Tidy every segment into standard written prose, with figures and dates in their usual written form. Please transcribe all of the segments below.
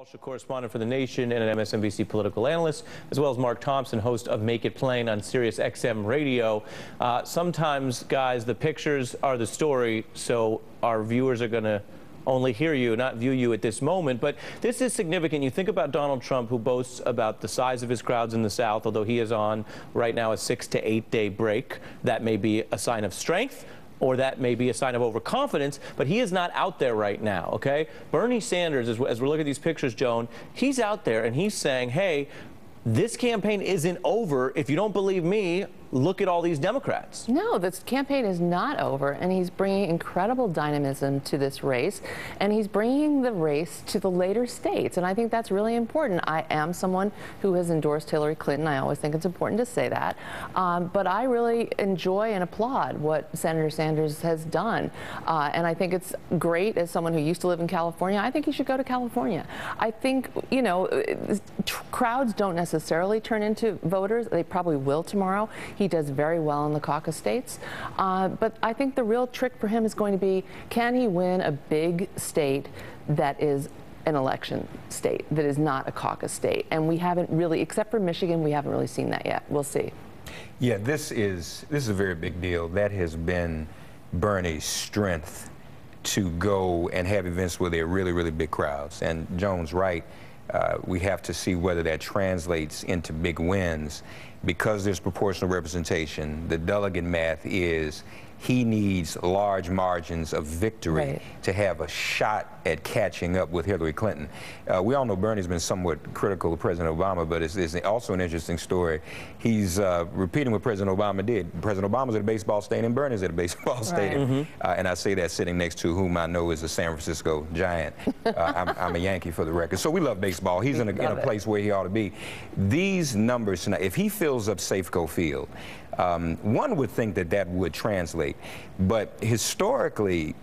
Walsh, a correspondent for The Nation and an MSNBC political analyst, as well as Mark Thompson, host of Make It Plain on Sirius XM Radio. Sometimes, guys, the pictures are the story, so our viewers are going to only hear you, not view you at this moment. But this is significant. You think about Donald Trump, who boasts about the size of his crowds in the South, although he is on right now a 6 to 8 day break. That may be a sign of strength, or that may be a sign of overconfidence, but he is not out there right now, okay? Bernie Sanders, as we're looking at these pictures, Joan, he's out there and he's saying, hey, this campaign isn't over. If you don't believe me, look at all these Democrats. No, this campaign is not over, and he's bringing incredible dynamism to this race, and he's bringing the race to the later states, and I think that's really important. I am someone who has endorsed Hillary Clinton. I always think it's important to say that, but I really enjoy and applaud what Senator Sanders has done, and I think it's great. As someone who used to live in California, I think he should go to California. I think, you know, crowds don't necessarily turn into voters. They probably will tomorrow. He does very well in the caucus states, but I think the real trick for him is going to be, can he win a big state that is an election state, that is not a caucus state? And we haven't really, except for Michigan, we haven't really seen that yet. We'll see. Yeah, this is a very big deal. That has been Bernie's strength, to go and have events where there are really, really big crowds. And Joan's right. We have to see whether that translates into big wins. Because there's proportional representation, the delegate math is he needs large margins of victory to have a shot at catching up with Hillary Clinton. We all know Bernie's been somewhat critical of President Obama, but it's also an interesting story. He's repeating what President Obama did. President Obama's at a baseball stadium, Bernie's at a baseball stadium. And I say that sitting next to whom I know is a San Francisco Giant. I'm a Yankee, for the record. So we love baseball. He's in a place where he ought to be. These numbers tonight, if he fills up Safeco Field, one would think that that would translate, but historically,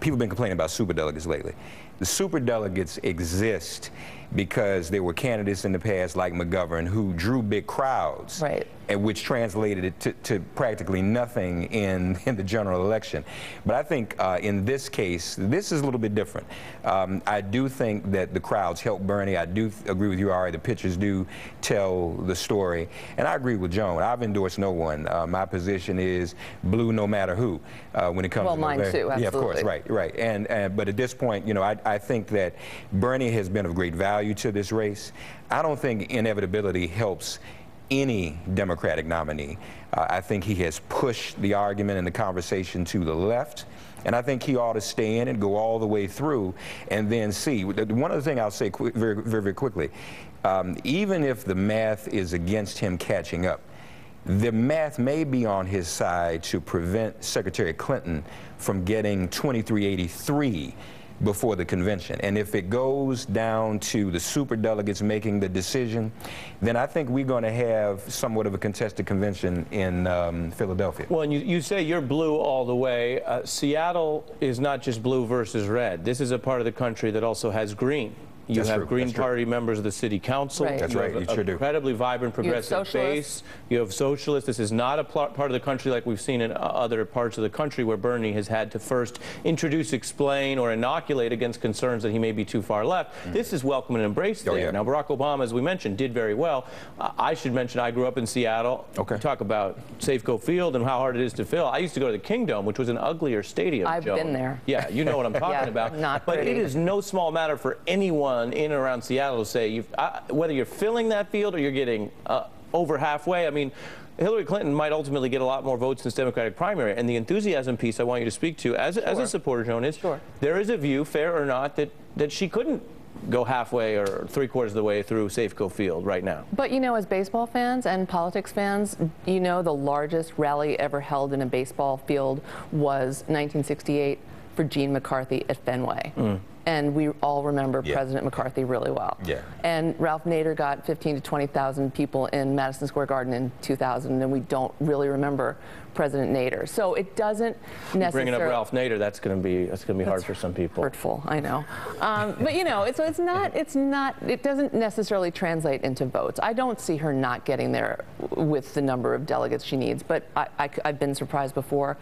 people have been complaining about superdelegates lately. The superdelegates exist because there were candidates in the past like McGovern who drew big crowds, and which translated it to practically nothing in the general election. But I think in this case, this is a little bit different. I do think that the crowds help Bernie. I do agree with you, Ari. The pictures do tell the story. And I agree with Joan. I've endorsed no one. My position is blue no matter who when it comes to mine too, absolutely. Yeah, of course, right. And but at this point, you know, I think that Bernie has been of great value to this race. I don't think inevitability helps any Democratic nominee. I think he has pushed the argument and the conversation to the left, and I think he ought to stay in and go all the way through and then see. One other thing I'll say very quickly, even if the math is against him catching up, the math may be on his side to prevent Secretary Clinton from getting 2383 before the convention. And if it goes down to the superdelegates making the decision, then I think we're going to have somewhat of a contested convention in Philadelphia. Well, and you say you're blue all the way. Seattle is not just blue versus red. This is a part of the country that also has green. You have Green Party members of the city council. That's right. You have an incredibly vibrant progressive base. You have socialists. This is not a part of the country like we've seen in other parts of the country where Bernie has had to first introduce, explain, or inoculate against concerns that he may be too far left. This is welcome and embraced there. Now, Barack Obama, as we mentioned, did very well. I should mention I grew up in Seattle. Talk about Safeco Field and how hard it is to fill. I used to go to the Kingdom, which was an uglier stadium. I've been there. Yeah, you know what I'm talking about. Not but pretty. it is no small matter for anyone in and around Seattle to say, whether you're filling that field or you're getting over halfway. I mean, Hillary Clinton might ultimately get a lot more votes in this Democratic primary. And the enthusiasm piece I want you to speak to, as a supporter, Joan, is there is a view, fair or not, that she couldn't go halfway or 3/4 of the way through Safeco Field right now. But you know, as baseball fans and politics fans, you know the largest rally ever held in a baseball field was 1968 for Gene McCarthy at Fenway. And we all remember President McCarthy really well. And Ralph Nader got 15,000 to 20,000 people in Madison Square Garden in 2000, and we don't really remember President Nader. So it doesn't necessarily. Bringing up Ralph Nader, that's going to be hard for some people. Hurtful, I know. But you know, it doesn't necessarily translate into votes. I don't see her not getting there with the number of delegates she needs. But I've been surprised before.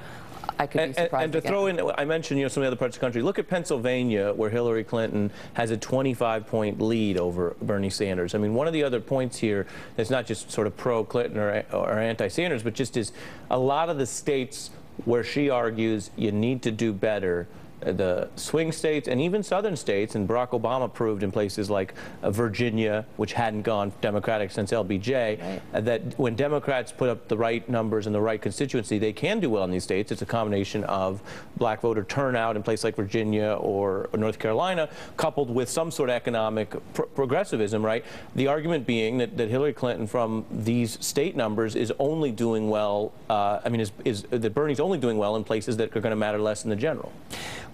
I could be surprised. And to throw in, I mentioned, some of the other parts of the country. Look at Pennsylvania, where Hillary Clinton has a 25-point lead over Bernie Sanders. I mean, one of the other points here that's not just sort of pro-Clinton or anti-Sanders, but just is a lot of the states where she argues you need to do better, the swing states and even southern states, and Barack Obama proved in places like Virginia, which hadn't gone Democratic since LBJ, that when Democrats put up the right numbers and the right constituency, they can do well in these states. It's a combination of black voter turnout in places like Virginia or North Carolina, coupled with some sort of economic progressivism, right? The argument being that Hillary Clinton, from these state numbers, is only doing well, that Bernie's only doing well in places that are going to matter less in the general.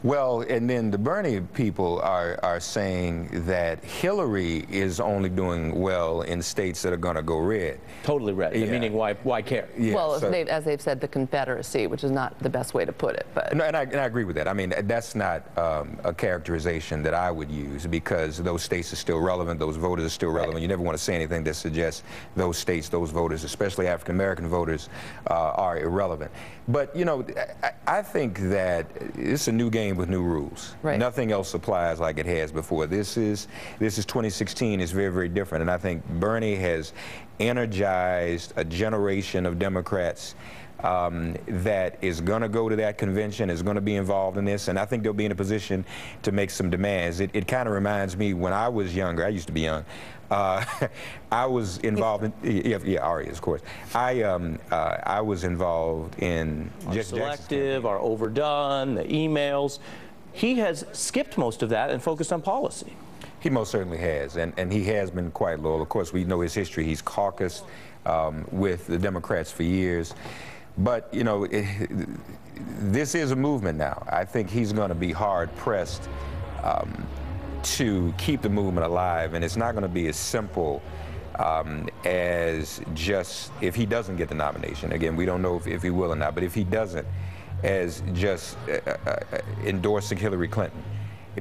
Well, and then the Bernie people are saying that Hillary is only doing well in states that are going to go red. Totally red, yeah. Meaning why care? Yeah, well, so, as they've said, the Confederacy, which is not the best way to put it. But no, and I agree with that. I mean, that's not a characterization that I would use, because those states are still relevant, those voters are still relevant. Right. You never want to say anything that suggests those states, those voters, especially African-American voters, are irrelevant. But, I think that it's a new game with new rules. Right. Nothing else applies like it has before. This is 2016. It's very, very different. And I think Bernie has energized a generation of Democrats that is going to go to that convention, is going to be involved in this, and I think they'll be in a position to make some demands. It kind of reminds me, when I was younger, I used to be young, I was involved in, Ari, of course. I was involved in just selective, our overdone, the emails. He has skipped most of that and focused on policy. He most certainly has, and he has been quite loyal. Of course, we know his history. He's caucused with the Democrats for years. But, this is a movement now. I think he's going to be hard-pressed to keep the movement alive, and it's not going to be as simple as just, if he doesn't get the nomination. Again, we don't know if he will or not, but if he doesn't, as just endorsing Hillary Clinton,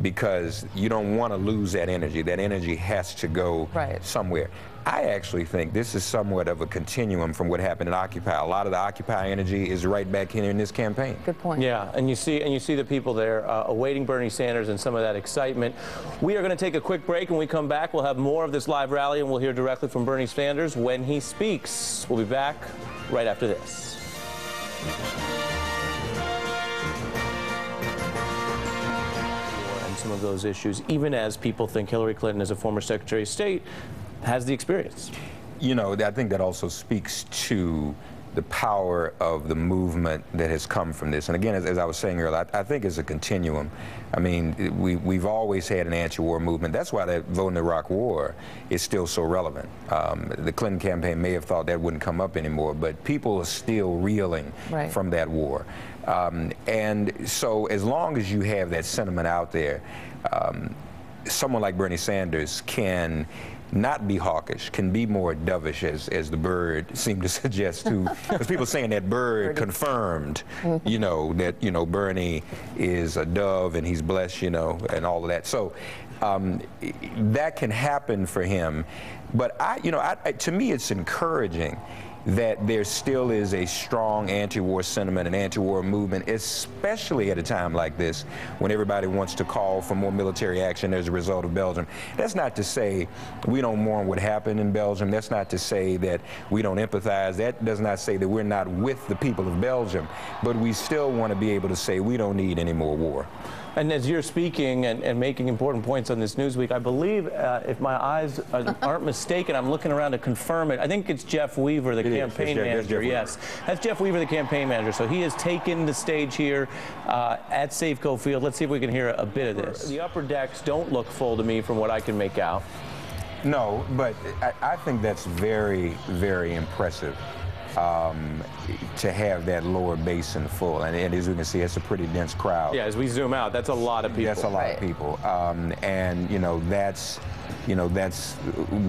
because you don't want to lose that energy. That energy has to go somewhere. I actually think this is somewhat of a continuum from what happened in Occupy. A lot of the Occupy energy is right back here in this campaign. Good point. Yeah, and you see the people there awaiting Bernie Sanders and some of that excitement. We are going to take a quick break. When we come back, we'll have more of this live rally, and we'll hear directly from Bernie Sanders when he speaks. We'll be back right after this. Some of those issues, even as people think Hillary Clinton, as a former Secretary of State, has the experience. I think that also speaks to the power of the movement that has come from this. And again, as I was saying earlier, I think it's a continuum. I mean, we've always had an anti-war movement. That's why that vote in the Iraq War is still so relevant. The Clinton campaign may have thought that wouldn't come up anymore, but people are still reeling from that war. And so as long as you have that sentiment out there, someone like Bernie Sanders can not be hawkish, can be more dovish, as the bird seemed to suggest too. Because people saying that bird confirmed, that, Bernie is a dove and he's blessed, and all of that. So that can happen for him. But to me, it's encouraging that there still is a strong anti-war sentiment and anti-war movement, especially at a time like this when everybody wants to call for more military action as a result of Belgium. That's not to say we don't mourn what happened in Belgium. That's not to say that we don't empathize. That does not say that we're not with the people of Belgium. But we still want to be able to say we don't need any more war. And as you're speaking and making important points on this Newsweek, I believe, if my eyes aren't mistaken, I'm looking around to confirm it. I think it's Jeff Weaver, the campaign manager. Yes, that's Jeff Weaver, the campaign manager. So he has taken the stage here at Safeco Field. Let's see if we can hear a bit of this. The upper decks don't look full to me from what I can make out. No, but I think that's very, very impressive. To have that lower basin full, and as we can see, it's a pretty dense crowd. Yeah, as we zoom out, that's a lot of people. That's a lot of people, and that's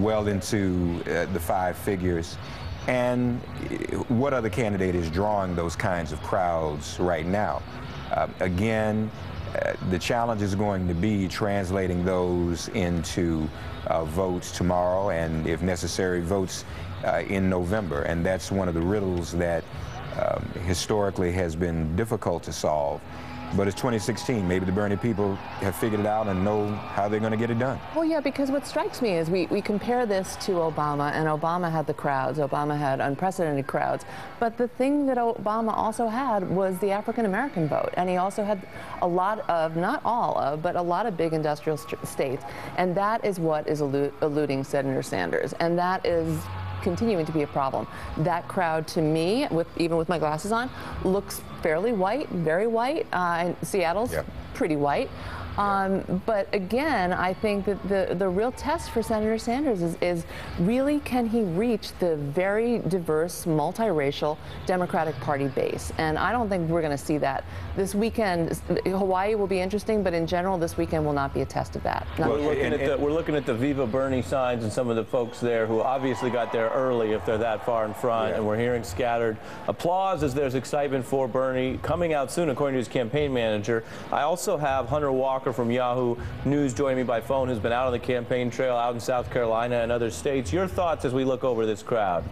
well into the 5 figures. And what other candidate is drawing those kinds of crowds right now? Again, the challenge is going to be translating those into votes tomorrow, and if necessary, votes in November. And that's one of the riddles that historically has been difficult to solve. But it's 2016. Maybe the Bernie people have figured it out and know how they're going to get it done. Well, yeah, because what strikes me is we compare this to Obama, and Obama had the crowds. Obama had unprecedented crowds. But the thing that Obama also had was the African-American vote. And he also had a lot of, not all of, but a lot of big industrial states. And that is what is eluding Senator Sanders. And that is continuing to be a problem. That crowd, to me, even with my glasses on, looks fairly white, very white. And Seattle's pretty white. But again, I think that the real test for Senator Sanders is really, can he reach the very diverse, multiracial Democratic Party base? And I don't think we're going to see that this weekend. Hawaii will be interesting, but in general, this weekend will not be a test of that. We're looking at the Viva Bernie signs and some of the folks there who obviously got there early if they're that far in front, and we're hearing scattered applause as there's excitement for Bernie coming out soon, according to his campaign manager. I also have Hunter Walker from Yahoo News joining me by phone, who's been out on the campaign trail out in South Carolina and other states. Your thoughts as we look over this crowd?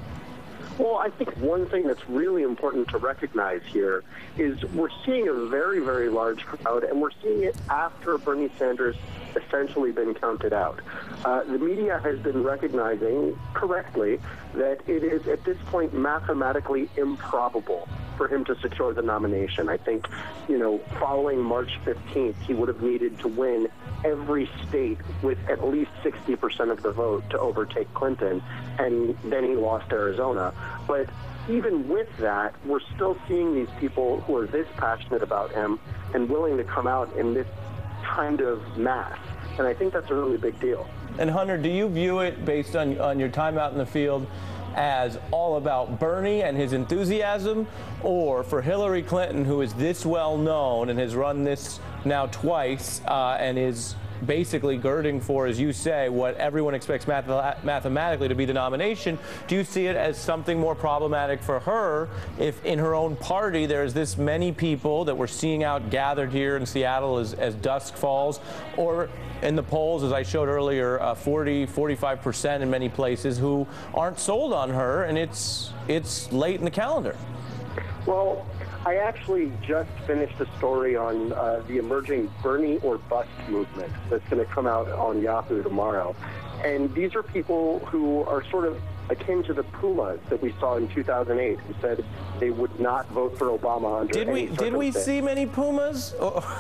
Well, I think one thing that's really important to recognize here is we're seeing a very, very large crowd, and we're seeing it after Bernie Sanders essentially been counted out. The media has been recognizing correctly that it is at this point mathematically improbable for him to secure the nomination. I think, following March 15th, he would have needed to win every state with at least 60% of the vote to overtake Clinton, and then he lost Arizona. But even with that, we're still seeing these people who are this passionate about him and willing to come out in this kind of mass. And I think that's a really big deal. And Hunter, do you view it, based on your time out in the field, as all about Bernie and his enthusiasm, or for Hillary Clinton, who is this well known and has run this now twice and is basically girding for, as you say, what everyone expects mathematically to be the nomination? Do you see it as something more problematic for her if in her own party there's this many people that we're seeing out gathered here in Seattle as dusk falls, or in the polls, as I showed earlier, 45% in many places, who aren't sold on her, and it's late in the calendar? Well, I actually just finished a story on the emerging Bernie or bust movement that's going to come out on Yahoo tomorrow. And these are people who are sort of akin to the Pumas that we saw in 2008, who said they would not vote for Obama under any circumstance. Did we see many Pumas?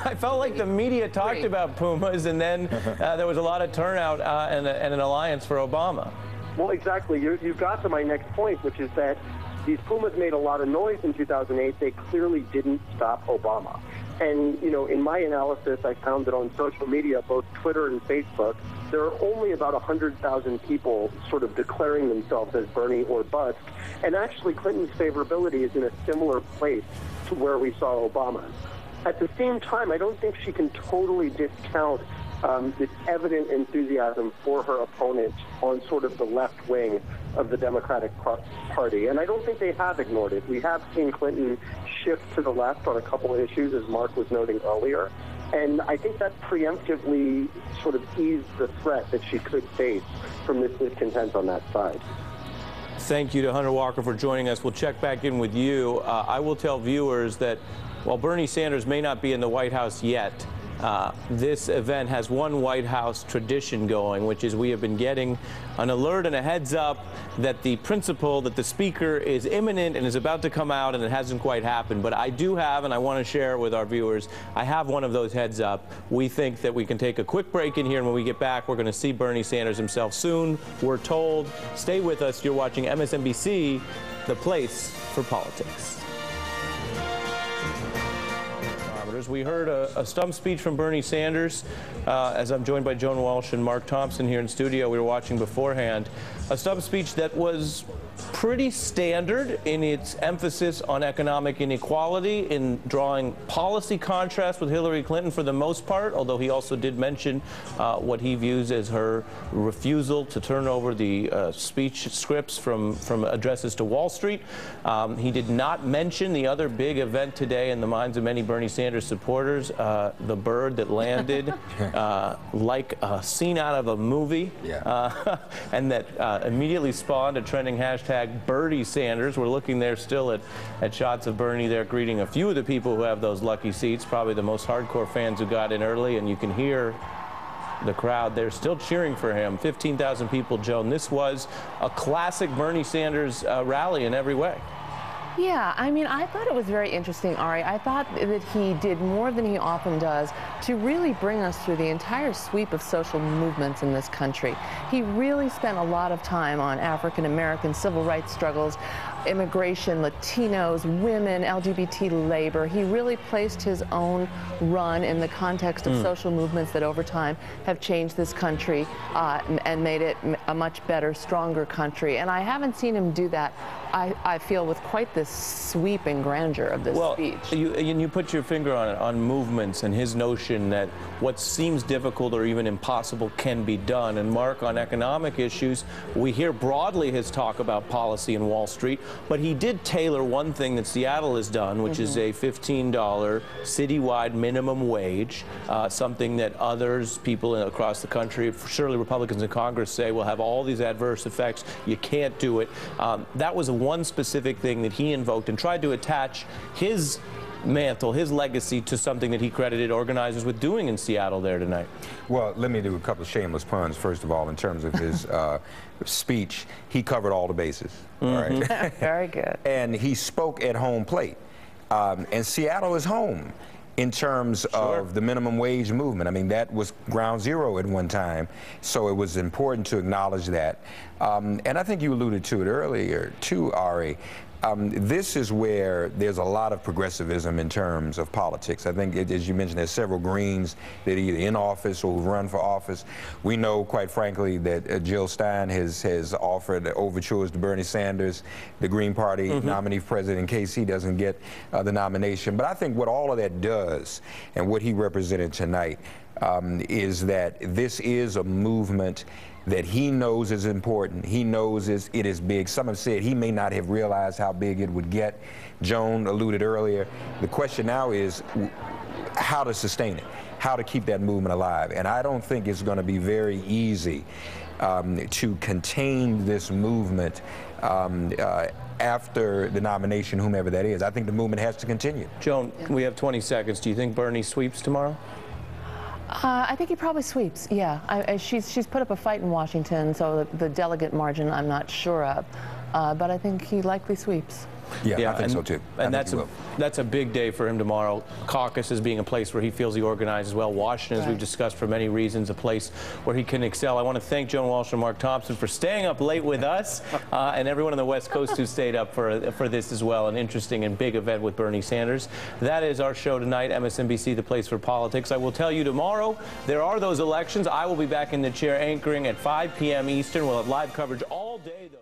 I felt like the media talked about Pumas, and then there was a lot of turnout and an alliance for Obama. Well, exactly. You got to my next point, which is that these Pumas made a lot of noise in 2008. They clearly didn't stop Obama. And, in my analysis, I found that on social media, both Twitter and Facebook, there are only about 100,000 people sort of declaring themselves as Bernie or bust. And actually, Clinton's favorability is in a similar place to where we saw Obama's. At the same time, I don't think she can totally discount this evident enthusiasm for her opponent on sort of the left wing of the Democratic Party. And I don't think they have ignored it. We have seen Clinton shift to the left on a couple of issues, as Mark was noting earlier. And I think that preemptively sort of eased the threat that she could face from this discontent on that side. Thank you to Hunter Walker for joining us. We'll check back in with you. I will tell viewers that while Bernie Sanders may not be in the White House yet, this event has one White House tradition going, which is we have been getting an alert and a heads up that the principal, that the speaker is imminent and is about to come out, and it hasn't quite happened. But I do have, and I want to share it with our viewers, I have one of those heads up. We think that we can take a quick break in here, and when we get back, we're going to see Bernie Sanders himself soon, we're told. Stay with us. You're watching MSNBC, the place for politics. We heard a stump speech from Bernie Sanders. As I'm joined by Joan, Walsh, and Mark Thompson here in studio, we were watching beforehand. A stump speech that was pretty standard in its emphasis on economic inequality, in drawing policy contrast with Hillary Clinton for the most part, although he also did mention what he views as her refusal to turn over the speech scripts from addresses to Wall Street. He did not mention the other big event today in the minds of many Bernie Sanders supporters. The bird that landed like a scene out of a movie, and that immediately spawned a trending hashtag Bernie Sanders. We're looking there still at shots of Bernie there greeting a few of the people who have those lucky seats, probably the most hardcore fans who got in early, and you can hear the crowd there still cheering for him. 15,000 people, Joan. This was a classic Bernie Sanders rally in every way. Yeah, I mean, I thought it was very interesting, Ari. I thought that he did more than he often does to really bring us through the entire sweep of social movements in this country. He really spent a lot of time on African-American civil rights struggles, immigration, Latinos, women, LGBT labor. He really placed his own run in the context of social movements that over time have changed this country and made it a much better, stronger country. And I haven't seen him do that, I feel, with quite this sweep and grandeur of this speech. You put your finger on it, on movements and his notion that what seems difficult or even impossible can be done. And Mark, on economic issues, we hear broadly his talk about policy in Wall Street, but he did tailor one thing that Seattle has done, which is a $15 citywide minimum wage, something that others, people across the country, surely Republicans in Congress, say will have all these adverse effects. You can't do it. That was one specific thing that he invoked and tried to attach his mantle, his legacy, to something that he credited organizers with doing in Seattle there tonight. Well, let me do a couple of shameless puns. First of all, in terms of his speech, he covered all the bases. All right? Very good. And he spoke at home plate. And Seattle is home in terms of the minimum wage movement. I mean, that was ground zero at one time, so it was important to acknowledge that. And I think you alluded to it earlier, too, Ari. This is where there's a lot of progressivism in terms of politics. I think, as you mentioned, there's several Greens that are either in office or run for office. We know, quite frankly, that Jill Stein has offered overtures to Bernie Sanders, the Green Party nominee for president, in case he doesn't get the nomination. But I think what all of that does, and what he represented tonight, is that this is a movement that he knows is important. He knows it is big. Some have said he may not have realized how big it would get. Joan alluded earlier. The question now is how to sustain it, how to keep that movement alive. And I don't think it's going to be very easy to contain this movement after the nomination, whomever that is. I think the movement has to continue. Joan, we have 20 seconds. Do you think Bernie sweeps tomorrow? I think he probably sweeps, yeah. She's put up a fight in Washington, so the delegate margin I'm not sure of. But I think he likely sweeps. Yeah, I think so too. And that's a big day for him tomorrow. Caucus is being a place where he feels he organizes well. Washington, as we've discussed for many reasons, a place where he can excel. I want to thank Joan Walsh and Mark Thompson for staying up late with us, and everyone on the West Coast who stayed up for this as well. An interesting and big event with Bernie Sanders. That is our show tonight, MSNBC, the place for politics. I will tell you tomorrow, there are those elections. I will be back in the chair anchoring at 5 p.m. Eastern. We'll have live coverage all day, though.